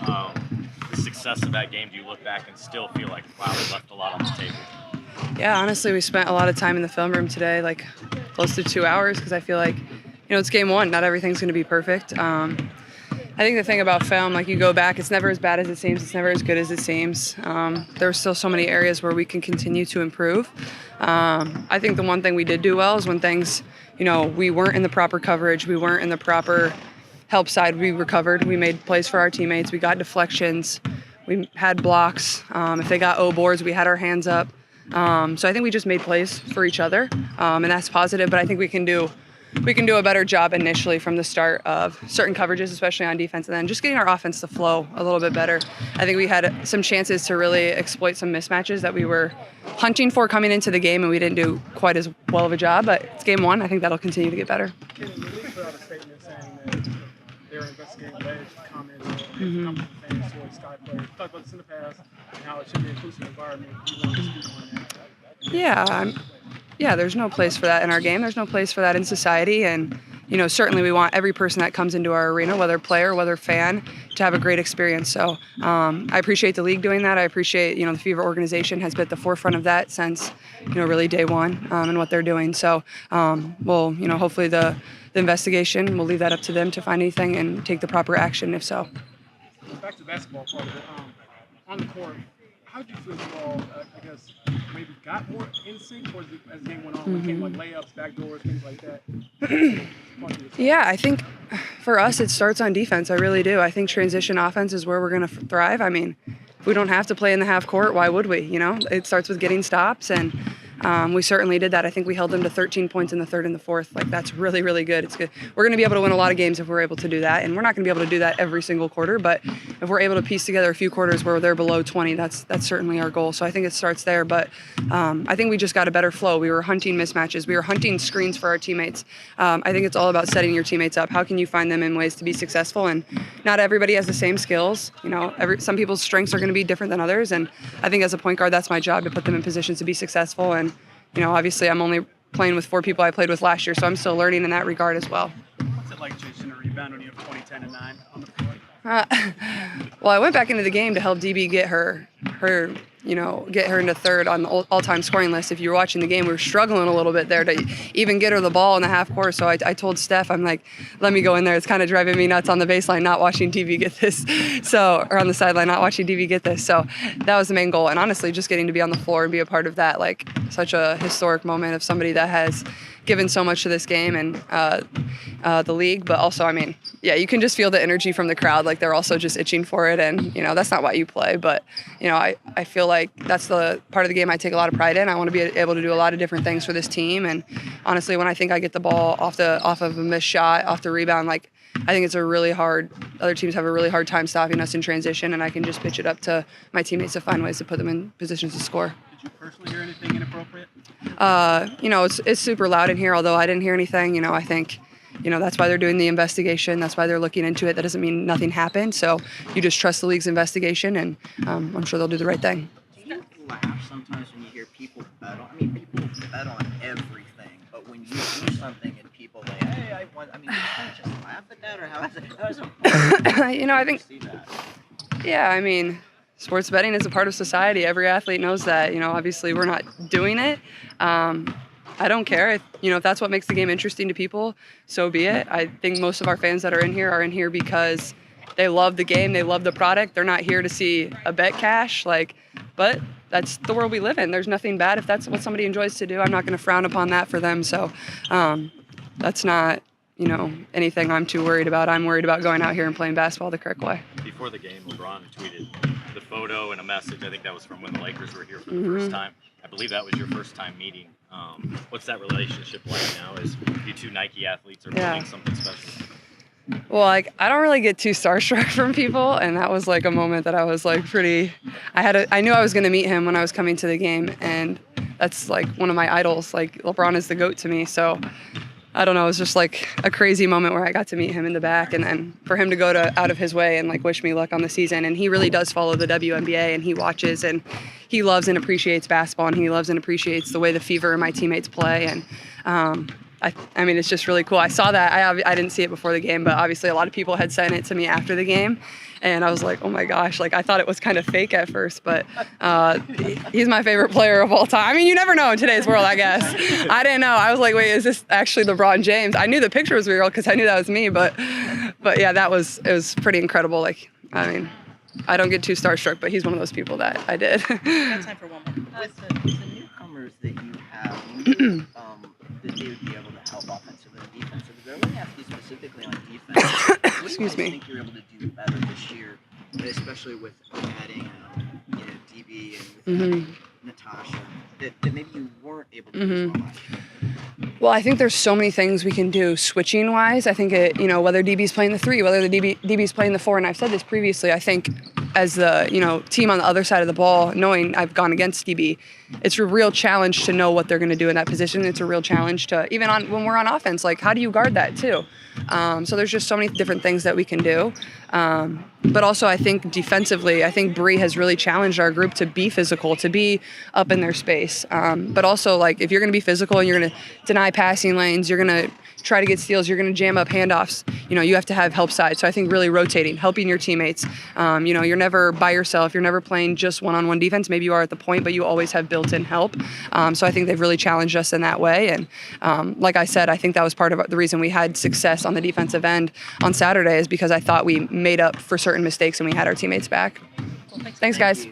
the success of that game, do you look back and still feel like, wow, we left a lot on the table? Yeah, honestly, we spent a lot of time in the film room today, like close to 2 hours, because I feel like, it's game one. Not everything's going to be perfect. I think the thing about film, like you go back, it's never as bad as it seems. It's never as good as it seems. There's still so many areas where we can continue to improve. I think the one thing we did do well is when things, we weren't in the proper coverage, we weren't in the proper help side, we recovered. We made plays for our teammates. We got deflections. We had blocks. If they got O boards, we had our hands up. So I think we just made plays for each other, and that's positive. But I think we can do a better job initially from the start of certain coverages, especially on defense, and then just getting our offense to flow a little bit better. I think we had some chances to really exploit some mismatches that we were hunting for coming into the game, and we didn't do quite as well of a job. But it's game one. I think that'll continue to get better. The league put out a statement saying that they're investigating alleged comments from fans towards Sky players. We've talked about this in the past and how it should be an inclusive environment. You want to speak on that? Yeah, there's no place for that in our game. There's no place for that in society. And, certainly we want every person that comes into our arena, whether player, whether fan, to have a great experience. So I appreciate the league doing that. I appreciate, the Fever organization has been at the forefront of that since, really day one and what they're doing. So we'll, hopefully the investigation, we'll leave that up to them to find anything and take the proper action if so. Back to the basketball part of it. On the court, how did you feel you all, I guess, maybe got more in sync as the game went on? When it came like layups, backdoors, things like that? Yeah, I think for us it starts on defense. I really do. I think transition offense is where we're going to thrive. I mean, if we don't have to play in the half court, why would we? It starts with getting stops, and we certainly did that. I think we held them to 13 points in the third and the fourth. Like, that's really, really good. It's good. We're going to be able to win a lot of games if we're able to do that, and we're not going to be able to do that every single quarter, but if we're able to piece together a few quarters where they're below 20, that's certainly our goal. So I think it starts there, but I think we just got a better flow. We were hunting mismatches. We were hunting screens for our teammates. I think it's all about setting your teammates up. How can you find them in ways to be successful? And not everybody has the same skills. Some people's strengths are going to be different than others, and I think as a point guard, that's my job, to put them in positions to be successful. And obviously I'm only playing with 4 people I played with last year, so I'm still learning in that regard as well. What's it like chasing a rebound when you have 20, 10, and 9 on the floor? Well, I went back into the game to help DB get her into third on the all-time scoring list. If you were watching the game, we were struggling a little bit there to even get her the ball in the half court. So I told Steph, I'm like, let me go in there. It's kind of driving me nuts on the baseline not watching DB get this. Or on the sideline not watching DB get this. So that was the main goal. And honestly, just getting to be on the floor and be a part of that, like such a historic moment of somebody that has given so much to this game and the league. But also, I mean, yeah, you can just feel the energy from the crowd. Like, they're also just itching for it. And, that's not why you play. But, I feel like that's the part of the game I take a lot of pride in. I want to be able to do a lot of different things for this team. And honestly, when I think I get the ball off of a missed shot, off the rebound, like, I think it's other teams have a really hard time stopping us in transition, and I can just pitch it up to my teammates to find ways to put them in positions to score. Did you personally hear anything inappropriate? It's super loud in here, although I didn't hear anything. I think, that's why they're doing the investigation. That's why they're looking into it. That doesn't mean nothing happened. So you just trust the league's investigation, and I'm sure they'll do the right thing. Do you laugh sometimes when you hear people bet on? I mean, people bet on everything, but when you do something and people like, hey, you just laugh at that, or how is it? I think, yeah, I mean, sports betting is a part of society. Every athlete knows that. Obviously we're not doing it. I don't care. If that's what makes the game interesting to people, so be it. I think most of our fans that are in here because they love the game, they love the product. They're not here to see a bet cash. But that's the world we live in. There's nothing bad if that's what somebody enjoys to do. I'm not going to frown upon that for them. So that's not, anything I'm too worried about. I'm worried about going out here and playing basketball the correct way. Before the game, LeBron tweeted the photo and a message. I think that was from when the Lakers were here for the first time. I believe that was your first time meeting. What's that relationship like now as you two Nike athletes are doing something special? Well, I don't really get too starstruck from people, and that was a moment that I was I knew I was going to meet him when I was coming to the game, and that's one of my idols. LeBron is the GOAT to me, so I don't know, it was just a crazy moment where I got to meet him in the back, and then for him to go out of his way and wish me luck on the season. And he really does follow the WNBA, and he watches, and he loves and appreciates basketball, and he loves and appreciates the way the Fever and my teammates play. And I mean, it's just really cool. I saw that. I didn't see it before the game, but obviously a lot of people had sent it to me after the game. And I was like, oh my gosh, like I thought it was kind of fake at first, but he's my favorite player of all time. I mean, you never know in today's world, I guess. I didn't know. I was like, wait, is this actually LeBron James? I knew the picture was real because I knew that was me, but yeah, it was pretty incredible. Like, I mean, I don't get too starstruck, but he's one of those people that I did. Got time for one more. With the newcomers that you have, you that they would be able to help offensively and defensively. But I want to ask you specifically on defense. What do you Excuse me. think you're able to do better this year, especially with adding, DB and with Natasha, that maybe you weren't able to do as well last year? Well, I think there's so many things we can do switching wise. I think whether DB's playing the 3, whether the DB's playing the 4, and I've said this previously, I think as the, team on the other side of the ball, knowing I've gone against DB, it's a real challenge to know what they're going to do in that position. It's a real challenge to, even when we're on offense, like how do you guard that too? So there's just so many different things that we can do. But also I think defensively, I think Bree has really challenged our group to be physical, to be up in their space. But also, like, if you're going to be physical and you're going to deny passing lanes, you're going to try to get steals, you're going to jam up handoffs, you have to have help side. So I think really rotating, helping your teammates. You're never by yourself. You're never playing just one-on-one defense. Maybe you are at the point, but you always have built-in help. So I think they've really challenged us in that way. And like I said, I think that was part of the reason we had success on the defensive end on Saturday, is because I thought we made up for certain mistakes and we had our teammates back. Thanks, guys.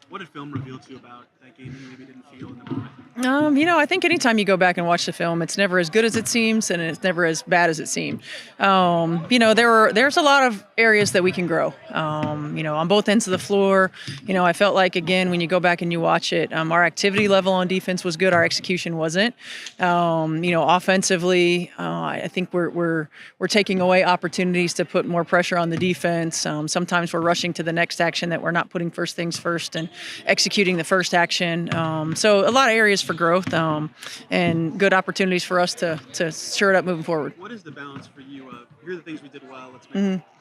What did film reveal to you about that game that you maybe didn't feel in the moment? I think anytime you go back and watch the film, it's never as good as it seems, and it's never as bad as it seemed. There's a lot of areas that we can grow. On both ends of the floor. I felt like, again, when you go back and you watch it, our activity level on defense was good. Our execution wasn't. Offensively, I think we're taking away opportunities to put more pressure on the defense. Sometimes we're rushing to the next action that we're not putting first things first and executing the first action. So a lot of areas for growth and good opportunities for us to sure it up moving forward. What is the balance for you? Here are the things we did well. Let's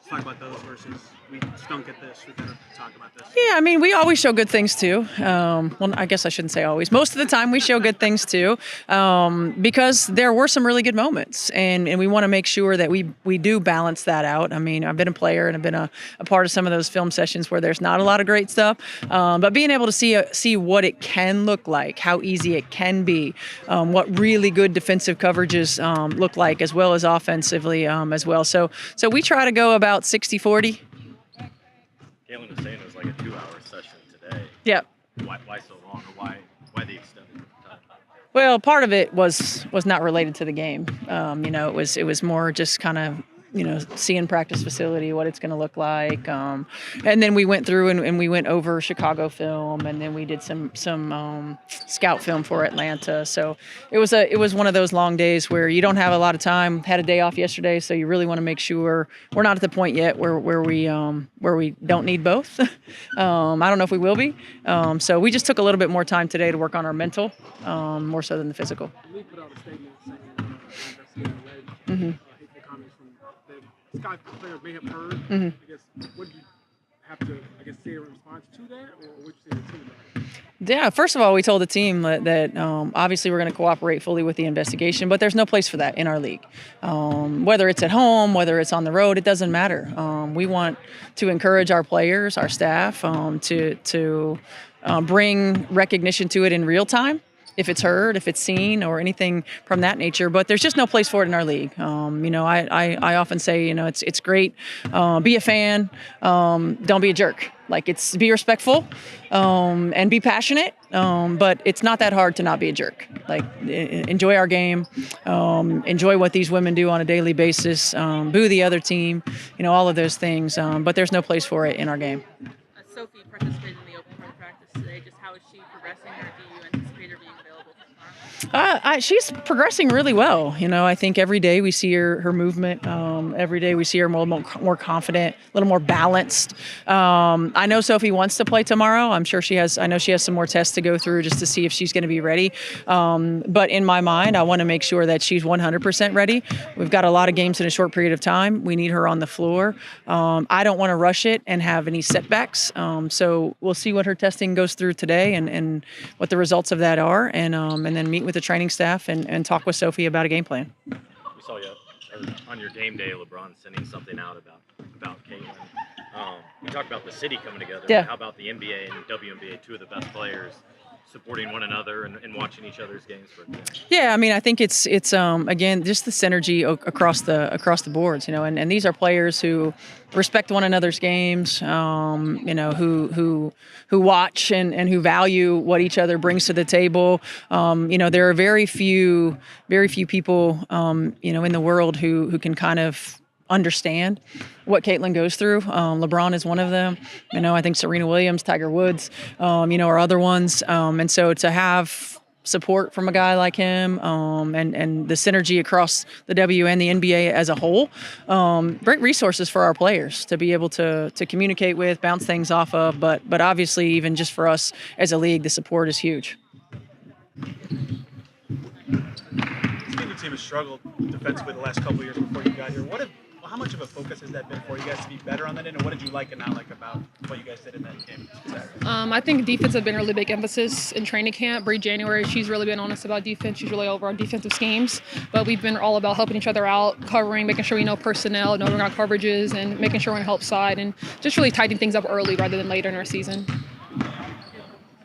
talk about those versus we stunk at this. We got to talk about this. Yeah, I mean, we always show good things too. Well, I guess I shouldn't say always. Most of the time we show good things too, because there were some really good moments, and we want to make sure that we do balance that out. I mean, I've been a player and I've been a part of some of those film sessions where there's not a lot of great stuff, but being able to see what it can look like, how easy it can be, what really good defensive coverages look like, as well as offensively as well. So we try to go about 60-40. Caitlin was saying it was like a 2-hour session today. Yeah. Why so long, or why the extended time? Well, part of it was not related to the game. It was more just kind of, seeing practice facility, what it's going to look like. And then we went through and we went over Chicago film, and then we did some scout film for Atlanta. So it was one of those long days where you don't have a lot of time. Had a day off yesterday, so you really want to make sure we're not at the point yet where we don't need both. I don't know if we will be. So we just took a little bit more time today to work on our mental, more so than the physical. We put out a statement saying hateful comments from the Sky players may have heard. I guess, what did you have to, say in response to that, or what you say to the team about it? Yeah, first of all, we told the team that obviously we're going to cooperate fully with the investigation, but there's no place for that in our league. Whether it's at home, whether it's on the road, it doesn't matter. We want to encourage our players, our staff, to bring recognition to it in real time, if it's heard, if it's seen, or anything from that nature. But there's just no place for it in our league. I often say, it's great. Be a fan. Don't be a jerk. Be respectful and be passionate. But it's not that hard to not be a jerk. Enjoy our game. Enjoy what these women do on a daily basis. Boo the other team. All of those things. But there's no place for it in our game. Sophie participated in the open part of practice today. Just how is she progressing, or do you anticipate her being available tomorrow? She's progressing really well. I think every day we see her movement. Every day we see her more confident, a little more balanced. I know Sophie wants to play tomorrow. I know she has some more tests to go through just to see if she's going to be ready. But in my mind, I want to make sure that she's 100% ready. We've got a lot of games in a short period of time. We need her on the floor. I don't want to rush it and have any setbacks. So we'll see what her testing goes through today and what the results of that are, and then meet with the training staff and talk with Sophie about a game plan. We saw you on your game day, LeBron sending something out about about Caitlin. You talked about the city coming together. Yeah. How about the NBA and WNBA, two of the best players, supporting one another and watching each other's games for example? Yeah, I mean, I think it's again just the synergy across the boards, and these are players who respect one another's games, who watch and who value what each other brings to the table. There are very few people, in the world who can kind of understand what Caitlin goes through. LeBron is one of them. I think Serena Williams, Tiger Woods, are other ones. And so to have support from a guy like him, and the synergy across the W and the NBA as a whole, great resources for our players to be able to communicate with, bounce things off of. But obviously, even just for us as a league, the support is huge. The team has struggled defensively the last couple of years before you got here. How much of a focus has that been for you guys to be better on that end, and what did you like and not like about what you guys did in that game Saturday? I think defense has been a really big emphasis in training camp. Bree January, she's really been honest about defense. She's really over on defensive schemes, but we've been all about helping each other out, covering, making sure we know personnel, knowing our coverages, and making sure we're on the help side, and just really tightening things up early rather than later in our season.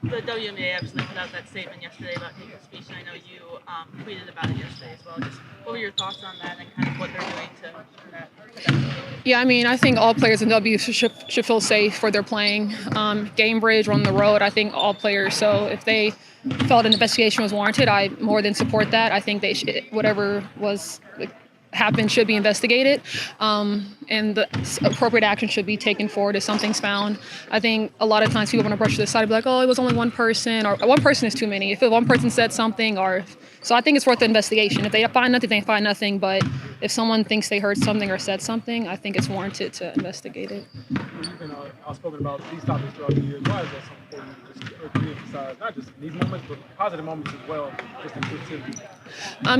The WNBA obviously put out that statement yesterday about Hateful speech, and I know you tweeted about it yesterday as well. Just what were your thoughts on that and kind of what they're doing to that? Yeah, I mean, I think all players in W should feel safe where they're playing. Game bridge, on the road, I think all players. So if they felt an investigation was warranted, I more than support that. I think they should, whatever was happened should be investigated, and the appropriate action should be taken forward if something's found. I think a lot of times people want to brush to the side and be like, oh, it was only one person, or one person is too many. If one person said something, so I think it's worth the investigation. If they find nothing, they find nothing, but if someone thinks they heard something or said something, I think it's warranted to investigate it. You've been outspoken about these topics throughout the years. Why is that something important to re-emphasize, not just these moments, but positive moments as well, just inclusivity?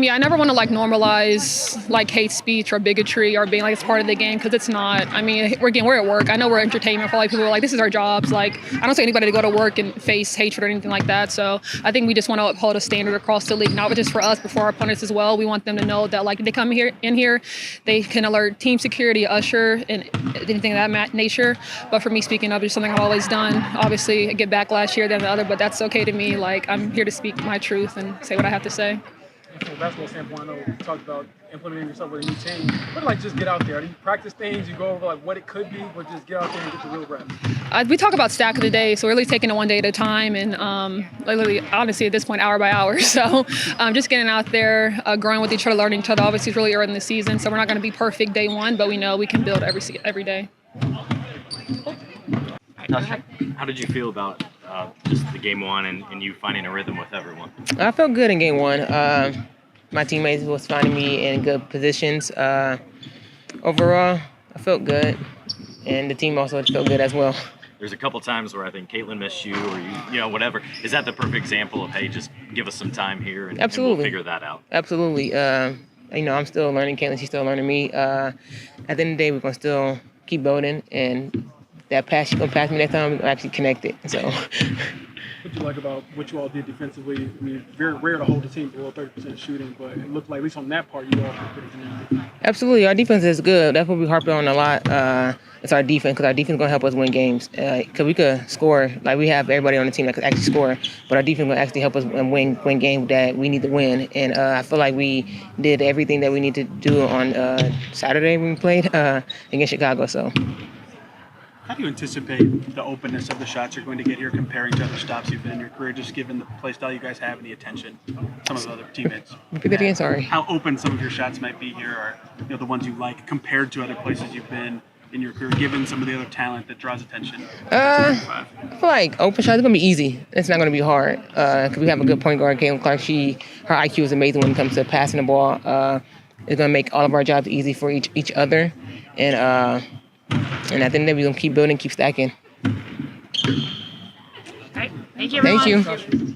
Yeah, I never want to normalize hate speech or bigotry or being it's part of the game, because it's not. I mean, we're at work. I know we're entertainment for people who are this is our jobs. I don't say anybody to go to work and face hatred or anything like that. So I think we just want to uphold a standard across the league, not just for us, but for our opponents as well. We want them to know that if they come in here, they can alert team security, usher, and anything of that nature. But for me, speaking up is something I've always done. Obviously, I get backlash here than the other, but that's okay to me. I'm here to speak my truth and say what I have to say. From a basketball standpoint, I know you talked about implementing yourself with a new team. But just get out there. Do you practice things? You go over what it could be, or just get out there and get the real reps? We talk about stack of the day, so we're really taking it one day at a time, and literally, honestly, at this point, hour by hour. So just getting out there, growing with each other, learning each other. Obviously, it's really early in the season, so we're not going to be perfect day one, but we know we can build every day. How did you feel about just the game one and you finding a rhythm with everyone? I felt good in game one. My teammates was finding me in good positions. Overall, I felt good, and the team also felt good as well. There's a couple times where I think Caitlin missed you, or you whatever. Is that the perfect example of, hey, just give us some time here and we'll figure that out? Absolutely. I'm still learning Caitlin. She's still learning me. At the end of the day, we're gonna still keep building, and that pass she's gonna pass me next time, we're gonna actually connect it. So. What do you like about what you all did defensively? I mean, very rare to hold the team below 30% shooting, but it looked like, at least on that part, you all were pretty good. Absolutely. Our defense is good. That's what we harp on a lot. It's our defense, because our defense is going to help us win games. Because we could score. We have everybody on the team that could actually score, but our defense will actually help us win games that we need to win. And I feel like we did everything that we need to do on Saturday when we played against Chicago. So. How do you anticipate the openness of the shots you're going to get here comparing to other stops you've been in your career, just given the play style you guys have and the attention some of the other teammates? Repeat that again, sorry. How open some of your shots might be here, or the ones you like compared to other places you've been in your career, given some of the other talent that draws attention? I feel like open shots is going to be easy. It's not going to be hard, because we have a good point guard, Caitlin Clark. Her IQ is amazing when it comes to passing the ball. It's going to make all of our jobs easy for each other. And I think that we're going to keep building, keep stacking. All right. Thank you, everyone. Thank you.